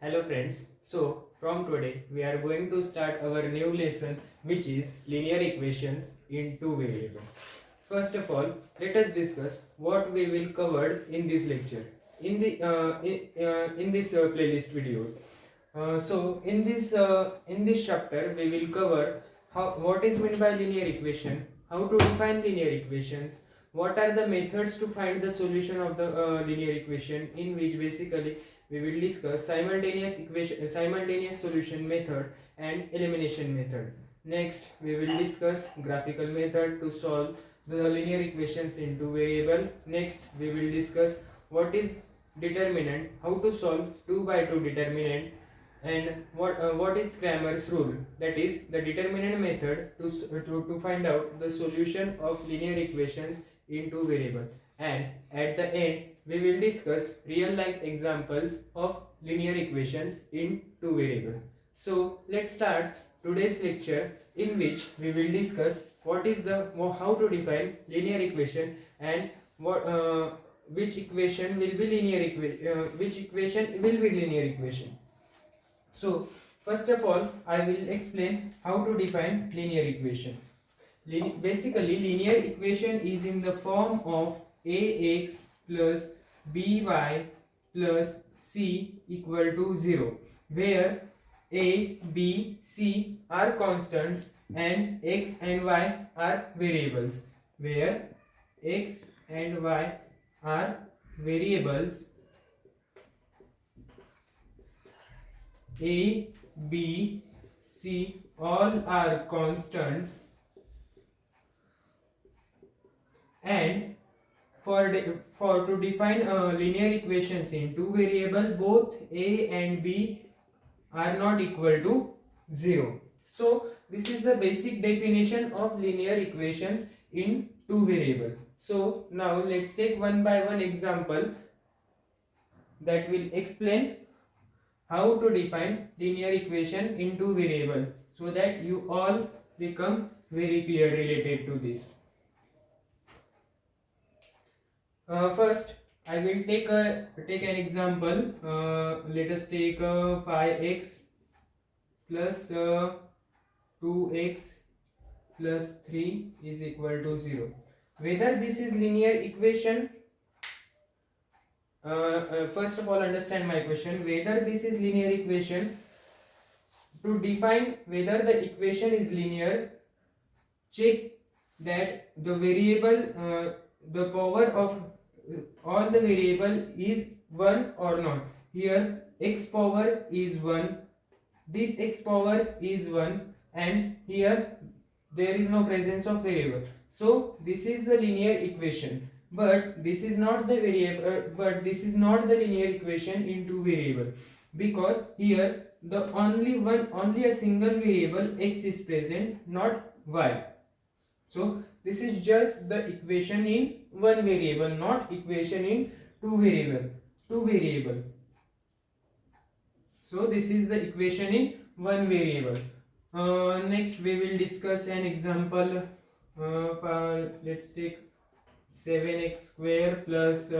Hello friends, so from today we are going to start our new lesson which is linear equations in two variables. First of all, let us discuss what we will cover in this lecture in this playlist video. In this chapter we will cover what is meant by linear equation, how to define linear equations, what are the methods to find the solution of the linear equation, in which basically we will discuss simultaneous solution method and elimination method. Next, we will discuss graphical method to solve the linear equations in two variable. Next, we will discuss what is determinant, how to solve 2 by 2 determinant, and what is Cramer's rule, that is the determinant method to find out the solution of linear equations in two variable. And at the end we will discuss real life examples of linear equations in two variable. So let's start today's lecture, in which we will discuss what is the how to define linear equation and what which equation will be which equation will be linear equation. So first of all, I will explain how to define linear equation. Basically, linear equation is in the form of ax plus by plus c equal to 0, where a, b, c are constants and x and y are variables. Where x and y are variables, a, b, c all are constants, and for to define linear equations in two variable, both a and b are not equal to 0. So this is the basic definition of linear equations in two variable. So now let's take one by one example that will explain how to define linear equation in two variable, so that you all become very clear related to this. First, I will take an example. Let us take 5x plus 2x plus 3 is equal to 0. Whether this is linear equation, first of all understand my question. Whether this is linear equation, to define whether the equation is linear, check that the variable, the power of all the variable is 1 or not. Here x power is 1, this x power is 1, and here there is no presence of variable. So this is the linear equation, but this is not the linear equation in two variable, because here the only a single variable x is present, not y. So this is just the equation in one variable, not equation in two variable. So this is the equation in one variable. Next we will discuss an example. Let's take 7x square plus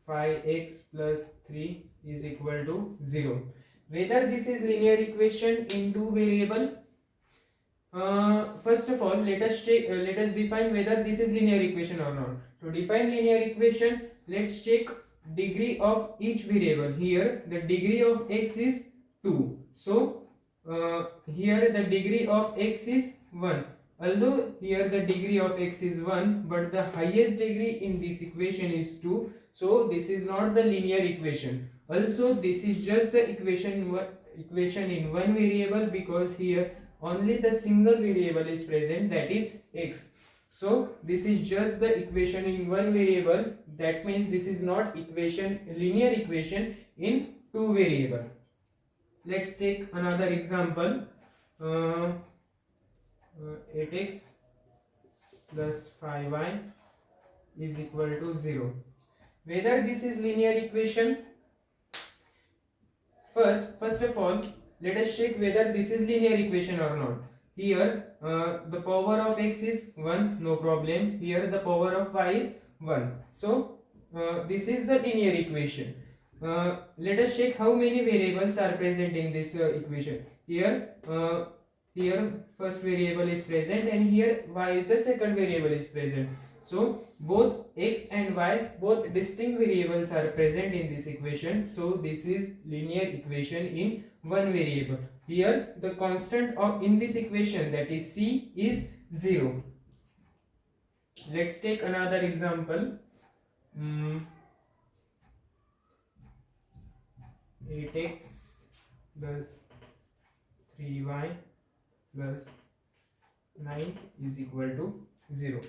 5x plus 3 is equal to 0. Whether this is linear equation in two variable, first of all let us define whether this is linear equation or not. To define linear equation, let's check degree of each variable. Here the degree of x is 2, so here the degree of x is 1. Although here the degree of x is 1, but the highest degree in this equation is 2, so this is not the linear equation. Also this is just the equation in one variable, because here only the single variable is present, that is x. So this is just the equation in one variable. That means this is not linear equation in two variable. Let's take another example. 8x plus 5y is equal to 0. Whether this is linear equation, first of all let us check whether this is linear equation or not. Here the power of x is 1, no problem. Here the power of y is 1. So this is the linear equation. Let us check how many variables are present in this equation. Here first variable is present, and here y is the second variable is present. So both x and y, both distinct variables are present in this equation. So this is linear equation in one variable. Here the constant of in this equation, that is c, is 0. Let's take another example. 8x plus 3y plus 9 is equal to 0.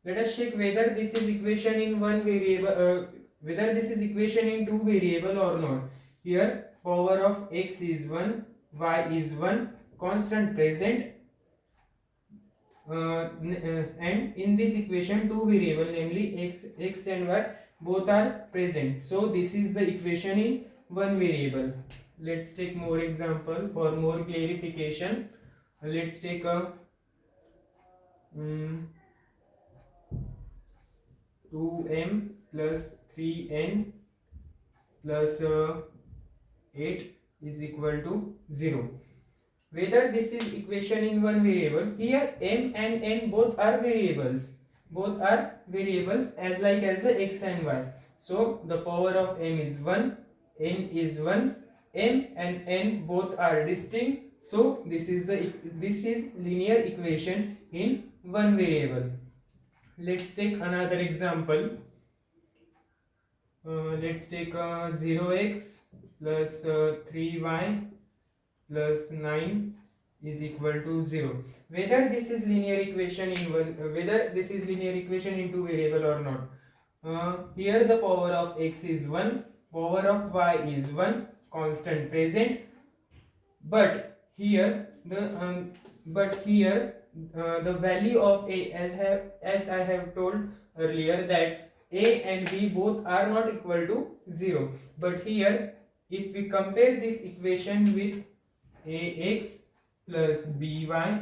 Let us check whether this is equation in one variable, whether this is equation in two variable or not. Here power of x is 1, y is 1, constant present, and in this equation two variable, namely x and y, both are present. So this is the equation in one variable. Let's take more example for more clarification. Let's take a 2m plus 3n plus 8 is equal to 0. Whether this is equation in one variable, here m and n both are variables, as like as the x and y. So the power of m is 1, n is 1, m and n both are distinct. So this is linear equation in one variable. Let's take another example. Let's take 0x plus 3y plus 9 is equal to 0. Whether this is linear equation in one, whether this is linear equation in two variable or not. Here the power of x is 1, power of y is 1, constant present, but here the value of a, as I have told earlier, that a and b both are not equal to 0. But here if we compare this equation with ax plus by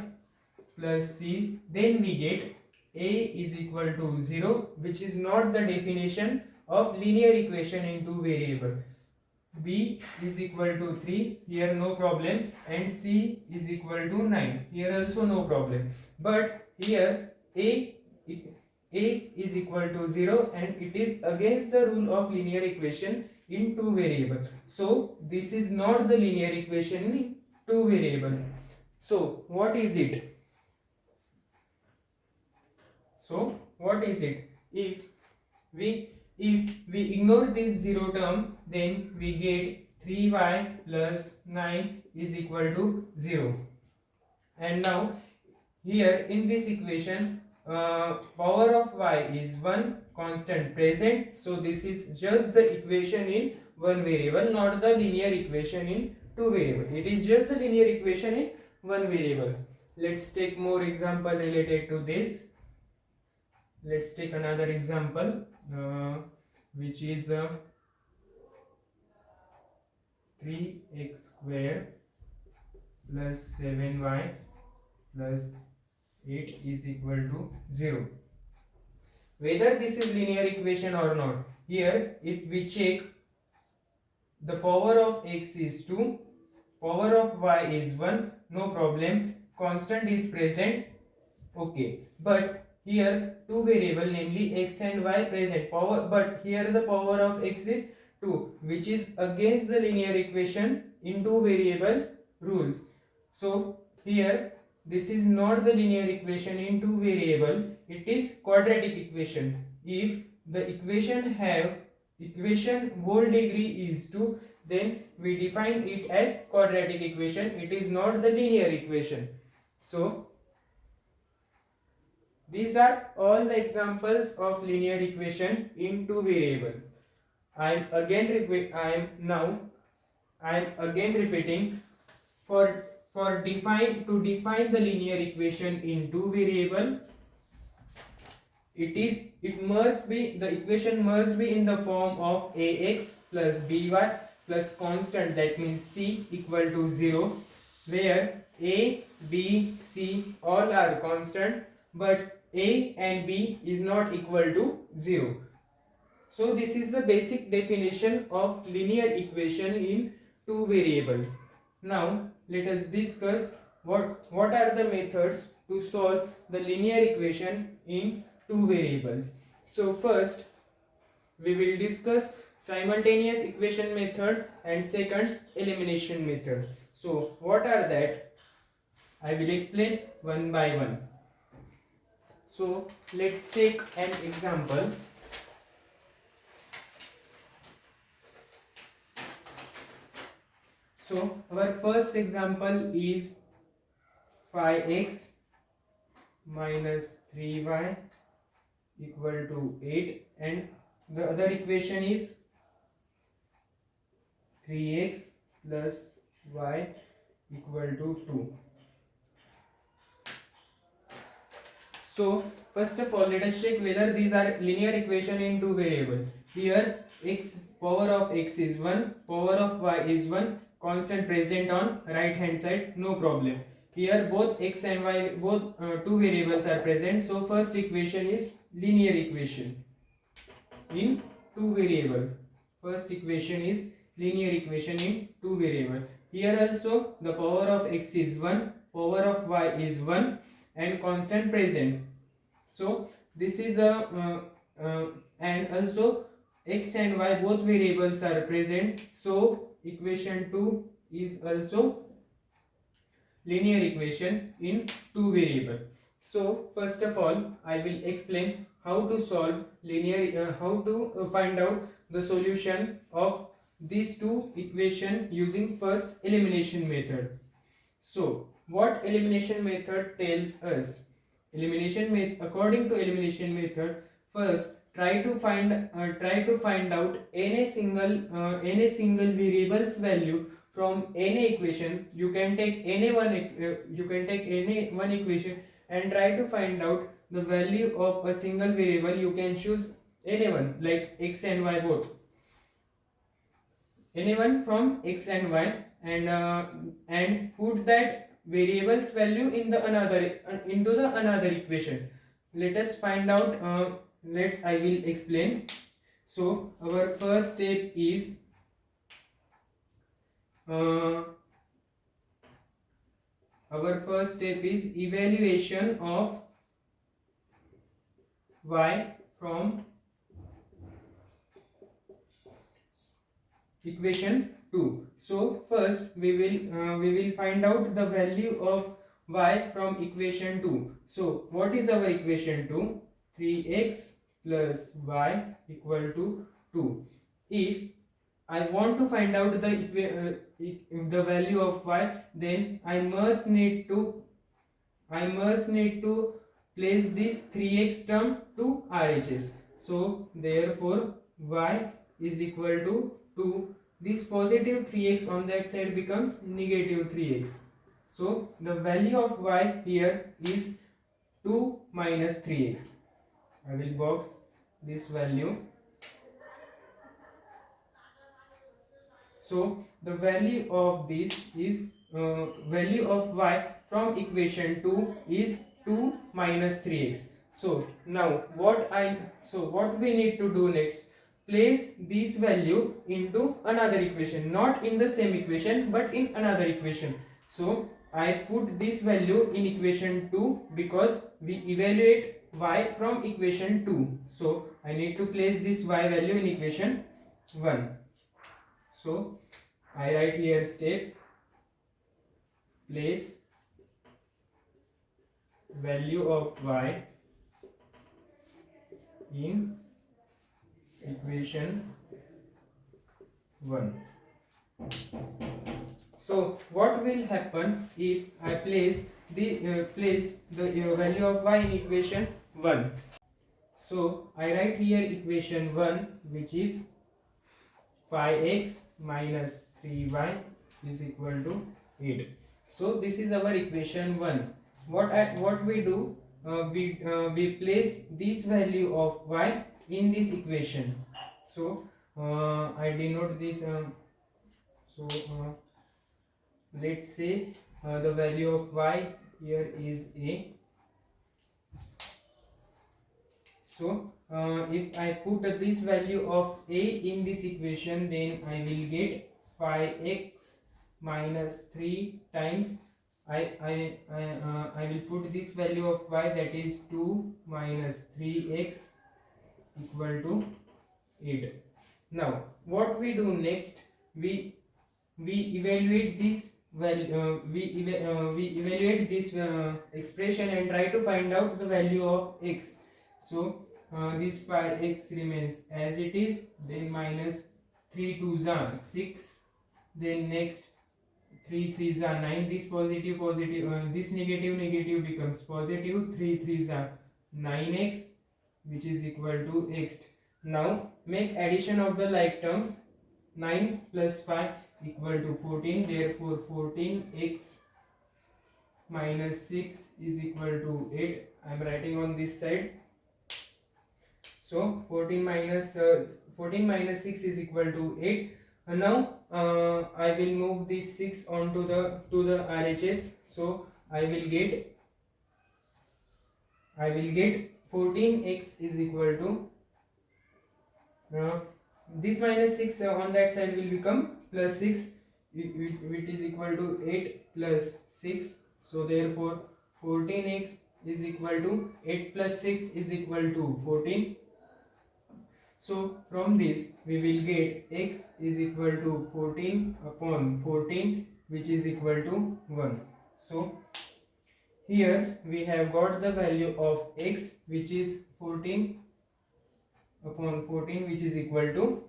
plus c, then we get a is equal to 0, which is not the definition of linear equation in two variable. B is equal to 3, here no problem, and C is equal to 9, here also no problem. But here A is equal to 0, and it is against the rule of linear equation in two variable. So this is not the linear equation in two variable. So what is it? If we ignore this 0 term, then we get 3y plus 9 is equal to 0. And now here in this equation, power of y is 1, constant present. So this is just the equation in one variable, not the linear equation in two variable. It is just the linear equation in one variable. Let's take more example related to this. Let's take another example, which is 3x square plus 7y plus 8 is equal to 0. Whether this is linear equation or not, here if we check, the power of x is 2, power of y is 1, no problem, constant is present, okay. But here two variable, namely x and y present, but here the power of x is 2, which is against the linear equation in two variable rules. So here this is not the linear equation in two variable, it is quadratic equation. If the equation whole degree is 2, then we define it as quadratic equation. It is not the linear equation. So these are all the examples of linear equation in two variable. I am again repeating, to define the linear equation in two variable, the equation must be in the form of ax plus by plus constant, that means c equal to 0, where a, b, c all are constant, but a and b is not equal to 0. So this is the basic definition of linear equation in two variables. Now let us discuss what are the methods to solve the linear equation in two variables. So first we will discuss simultaneous equation method and second elimination method. So what are that? I will explain one by one. So let's take an example. So our first example is 5x minus 3y equal to 8, and the other equation is 3x plus y equal to 2. So first of all, let us check whether these are linear equation in two variable. Here x power of x is 1, power of y is 1, constant present on right hand side, no problem. Here both x and y, both two variables are present. So first equation is linear equation in two variable. First equation is linear equation in two variable. Here also the power of x is 1, power of y is 1 and constant present. So this is a and also x and y both variables are present. So equation 2 is also linear equation in two variable. So first of all I will explain how to solve linear how to find out the solution of these two equation using first elimination method. So what elimination method tells us? According to elimination method, first try to find out any single variable's value from any equation. You can take any one equation and try to find out the value of a single variable. You can choose anyone like x and y both, anyone from x and y, and put that variable's value in the into the another equation. Let us find out. I will explain. So our first step is evaluation of y from equation 2. So first we will find out the value of y from equation 2. So what is our equation 2? 3x plus y equal to 2. If I want to find out the value of y, then I must need to place this 3x term to RHS. So therefore y is equal to 2. This positive 3x on that side becomes negative 3x. So the value of y here is 2 minus 3x. I will box this value. So the value of this is value of y from equation 2 is 2 minus 3x. So now what we need to do next? Place this value into another equation, not in the same equation but in another equation. So I put this value in equation 2 because we evaluate y from equation 2. So I need to place this y value in equation 1. So I write here step, place value of y in equation 1. So what will happen if I place the value of y in equation 1? So I write here equation 1, which is 5x minus 3y is equal to 8. So this is our equation 1. What we do? We place this value of y in this equation. So I denote this. Let's say the value of y here is a. So if I put this value of a in this equation, then I will get 5x minus 3 times I will put this value of y, that is 2 minus 3x equal to 8. Now what we do next, we evaluate this we evaluate this expression and try to find out the value of x. So this 5x remains as it is, then minus 3 2s are 6, then next 3 3s are 9, this positive this negative becomes positive, 3 3s are 9x, which is equal to x. Now make addition of the like terms. 9 plus 5 equal to 14, therefore 14x minus 6 is equal to 8. I am writing on this side. So 14 minus 6 is equal to 8. And now I will move this 6 onto the RHS. So I will get 14x is equal to this minus 6 on that side will become plus 6, which is equal to 8 plus 6. So therefore 14x is equal to 8 plus 6 is equal to 14. So from this we will get x is equal to 14 upon 14, which is equal to 1. So here we have got the value of x, which is 14 upon 14, which is equal to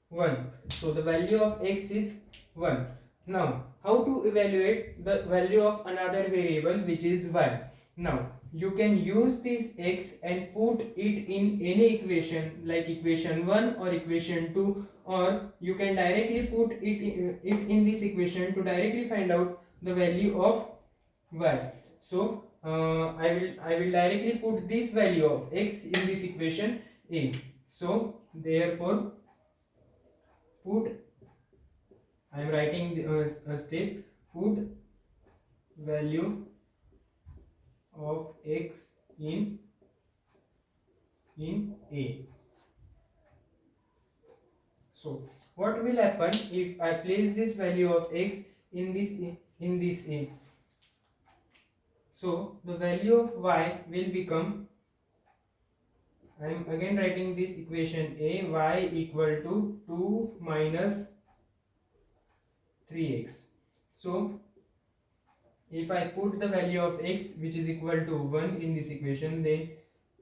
1. So the value of x is 1. Now how to evaluate the value of another variable, which is y? Now you can use this x and put it in any equation like equation 1 or equation 2, or you can directly put it in this equation to directly find out the value of y. So I will directly put this value of x in this equation a. So therefore I am writing a step, put value of x in a. So what will happen if I place this value of x in this a? So the value of y will become, I am again writing this equation a, y equal to 2 minus 3x. So if I put the value of x, which is equal to 1 in this equation, then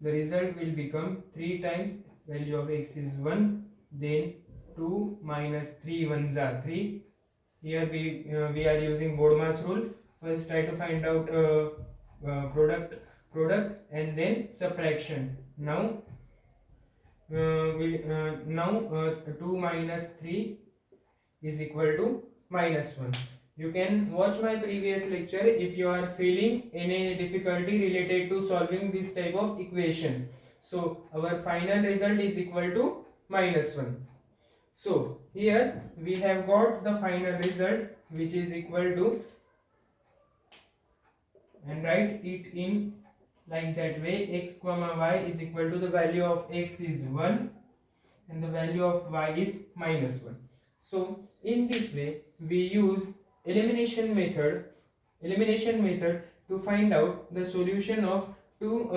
the result will become 3 times value of x is 1, then 2 minus 3 ones are 3. Here we are using Bodmas rule. First try to find out product and then subtraction. Now 2 minus 3 is equal to minus 1. You can watch my previous lecture if you are feeling any difficulty related to solving this type of equation. So our final result is equal to minus 1. So here we have got the final result, which is equal to, and write it in like that way, x comma y is equal to the value of x is 1 and the value of y is minus 1. So in this way we use elimination method to find out the solution of two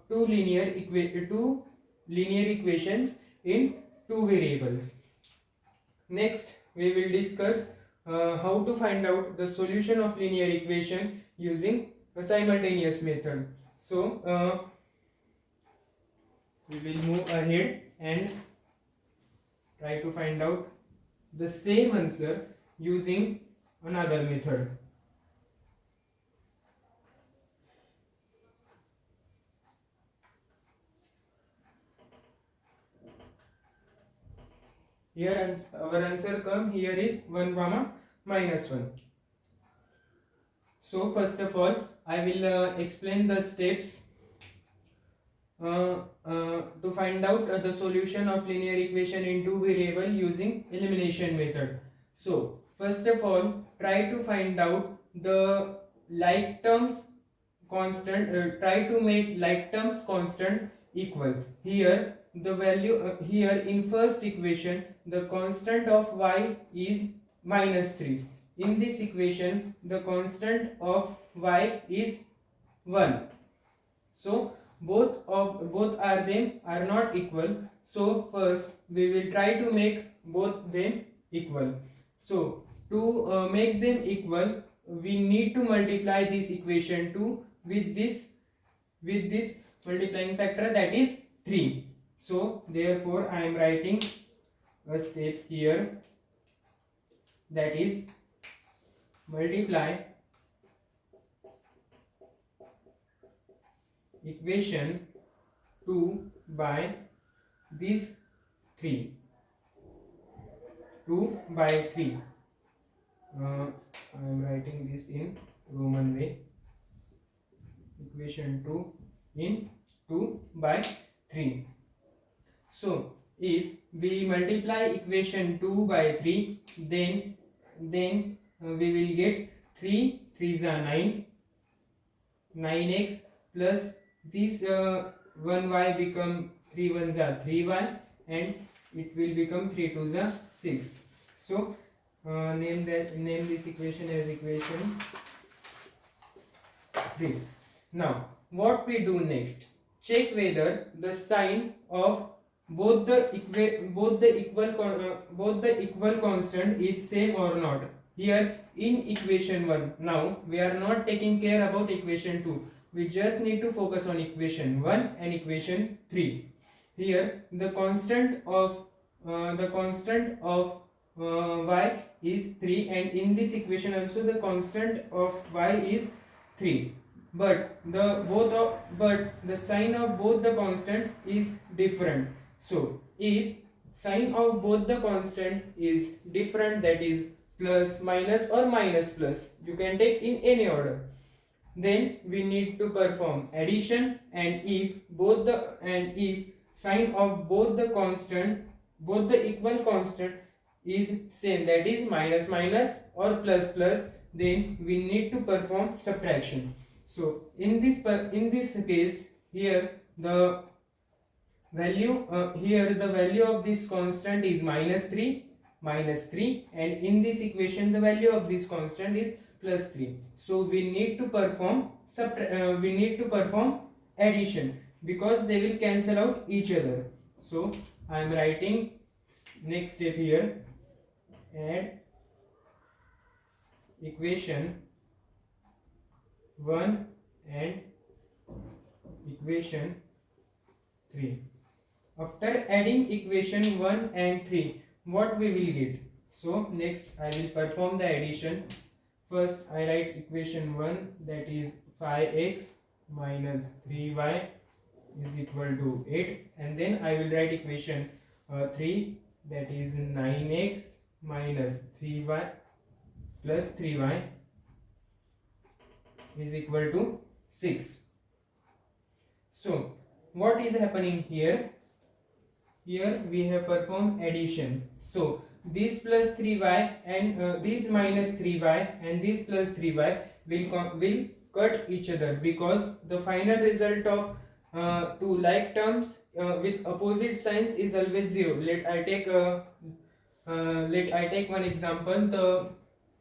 linear equations in two variables. Next we will discuss how to find out the solution of linear equation using a simultaneous method. So we will move ahead and try to find out the same answer using another method. Here our answer come, here is 1 comma minus 1. So first of all I will explain the steps to find out the solution of linear equation in two variable using elimination method. So first of all try to find out the like terms constant, try to make like terms constant equal. Here the value here in first equation the constant of y is -3. In this equation the constant of y is 1. So both are them are not equal. So first we will try to make both them equal. So to make them equal, we need to multiply this equation 2 with this multiplying factor, that is 3. So therefore I am writing a step here, that is multiply equation 2 by this 3. 2 by 3. I am writing this in Roman way. Equation 2 in 2 by 3. So if we multiply equation 2 by 3, then we will get 3 3s are 9, 9x plus this 1y become 3 1s are 3y, and it will become 3 2s are 6. So name this equation as equation 3. Now what we do next? Check whether the sign of both the equal constant is same or not. Here in equation 1, now we are not taking care about equation 2. We just need to focus on equation 1 and equation 3. Here the constant of y is 3, and in this equation also the constant of y is 3. But the sign of both the constant is different. So if sign of both the constant is different, that is plus minus or minus plus, you can take in any order, then we need to perform addition. And if sign of both the equal constant is same, that is minus minus or plus plus, then we need to perform subtraction. So in this case, here the value of this constant is minus 3, and in this equation the value of this constant is plus 3. So we need to perform addition, because they will cancel out each other. So I am writing next step here, add equation 1 and equation 3. After adding equation 1 and 3, what we will get? So next I will perform the addition. First I write equation 1, that is 5x minus 3y is equal to 8, and then I will write equation 3, that is 9x minus 3y plus 3y is equal to 6. So what is happening here? Here we have performed addition. So this plus 3y and this minus 3y and this plus 3y will cut each other, because the final result of two like terms with opposite signs is always 0. Let I take one example. The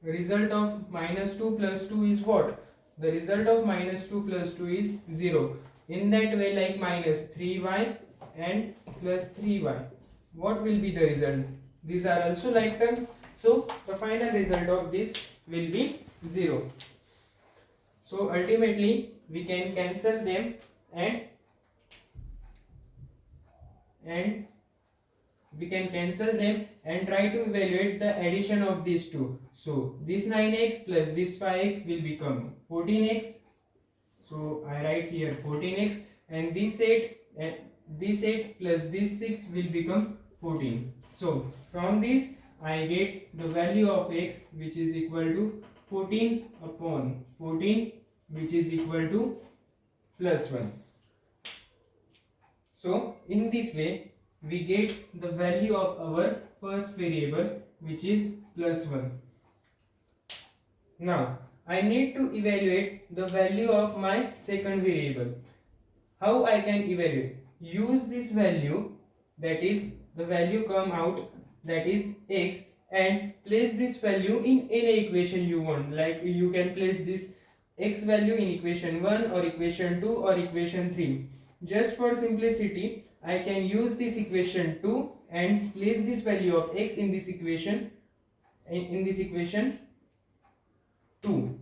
result of minus 2 plus 2 is what? The result of minus 2 plus 2 is 0. In that way, like minus 3y and plus 3y, what will be the result? These are also like terms, so the final result of this will be 0. So ultimately we can cancel them and try to evaluate the addition of these two. So this 9x plus this 5x will become 14x. So I write here 14x, and this 8 plus this 6 will become 14. So from this I get the value of x, which is equal to 14 upon 14, which is equal to plus 1. So in this way we get the value of our first variable, which is plus 1. Now I need to evaluate the value of my second variable. How I can evaluate? use this value, that is the value come out, that is x, and place this value in any equation you want. Like you can place this x value in equation 1 or equation 2 or equation 3. Just for simplicity, I can use this equation 2 and place this value of x in this equation, in this equation 2.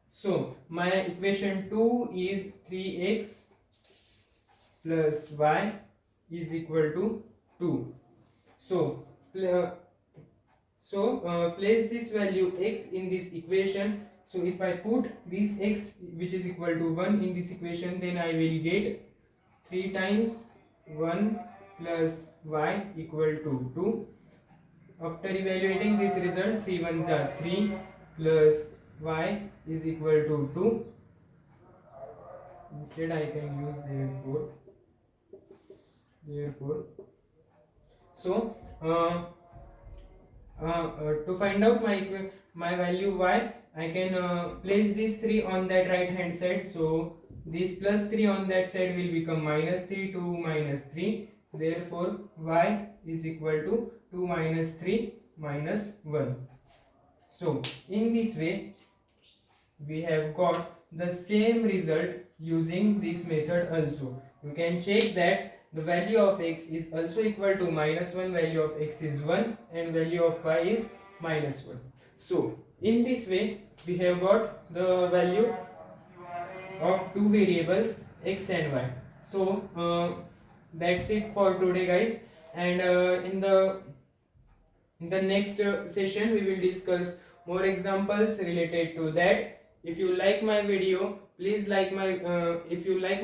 So my equation 2 is 3x plus y is equal to 2. So place this value x in this equation. So if I put this x which is equal to 1 in this equation, then I will get 3 times 1 plus y equal to 2. After evaluating this result, 3 ones are 3 plus y is equal to 2. Instead I can use therefore. So to find out my value y, I can place this 3 on that right hand side. So this plus 3 on that side will become minus 3 to minus 3. Therefore y is equal to 2 minus 3 minus 1. So in this way we have got the same result using this method also. You can check that the value of x is also equal to minus 1, value of x is 1 and value of y is minus 1. So in this way we have got the value of two variables x and y. So that's it for today guys, and in the next session we will discuss more examples related to that. If you like my video, please like my please like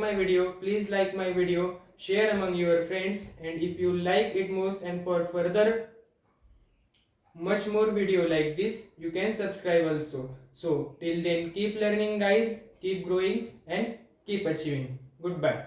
my video, share among your friends, and if you like it most and for further much more video like this, you can subscribe also. So till then, keep learning guys, keep growing and keep achieving. Goodbye.